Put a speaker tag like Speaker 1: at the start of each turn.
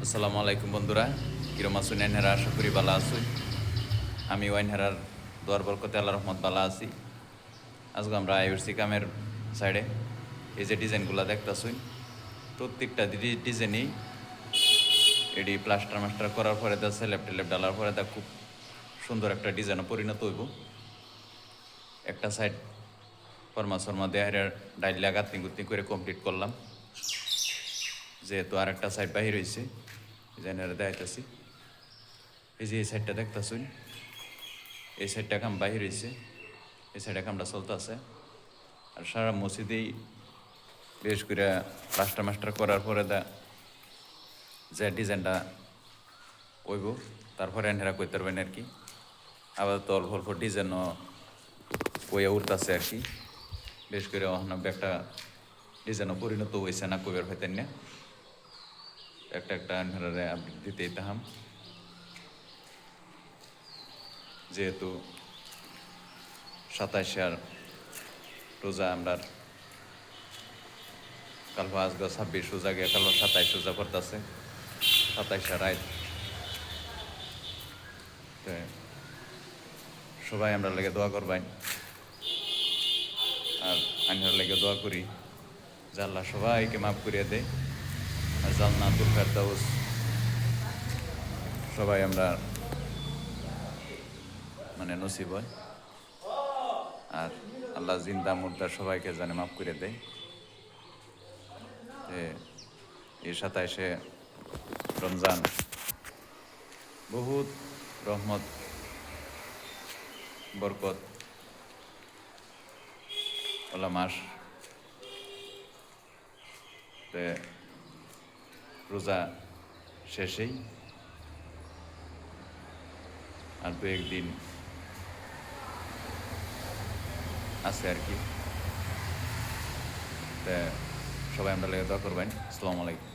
Speaker 1: আসসালামু আলাইকুম বন্ধুরা, কিরম আছেন? এনহেরা আশা করি ভালো আছি। আমি ওয়াইনহেরার দোয়ার বরকতে আল্লাহ রহমত ভালো আছি। আজকে আমরা আইউরসি কামের সাইডে এই যে ডিজাইনগুলো দেখতেছুই, প্রত্যেকটা ডিজাইনই এটি প্লাস্টার মাস্টার করার পরে তা স্ল্যাব টেলেপ ডালার পরে তা খুব সুন্দর একটা ডিজাইনও পরিণত হইব। একটা সাইড ফরমা শর্মা দেহের ডাইলা গাঁতনি গুতনি করে কমপ্লিট করলাম, যেহেতু আর একটা সাইড বাহির হয়েছে ডিজাইনারে দেখাইতেছি। এই যে এই সাইডটা দেখতেছুন, এই সাইডটা কাম বাহির হয়েছে, এই সাইডে কামটা চলতেছে। আর সারা মসজিদেই বেশ করে প্লাস্টার মাস্টার করার পরে যে ডিজাইনটা ওইব, তারপরে এনহেরা কইতে পারবেন আর কি। আবার তো অল্প অল্প ডিজাইনও কইয়া উঠতেছে আর কি। বেশ করে একটা ডিজাইনও পরিণত হয়েছে না কইবার হইতেন না, একটা একটা এনহেরারে আপডেট দিতেই তাহাম। যেহেতু 27 রোজা আমরা কাল আজকে 26 রোজা গিয়ে কাল 27 রোজা করতেছে, 27 রাত। সবাই আমরা লেগে দোয়া করবাই, আর আমরা লেগে দোয়া করি যে আল্লাহ সবাইকে মাফ করিয়ে দেয়, আর জান্নাতুল ফেরদাউস সবাই আমরা নসিব হয়, আর আল্লাহ জিন্দা মুর্দা সবাইকে জানে মাফ করে দেয়। যে এই 27 রমজান বহুত রহমত বরকত ওলা মাস। রোজা শেষেই আর দু একদিন আছে আর কি। সবাই আমরা লেগে দোয়া করবেন। আসসালামু আলাইকুম।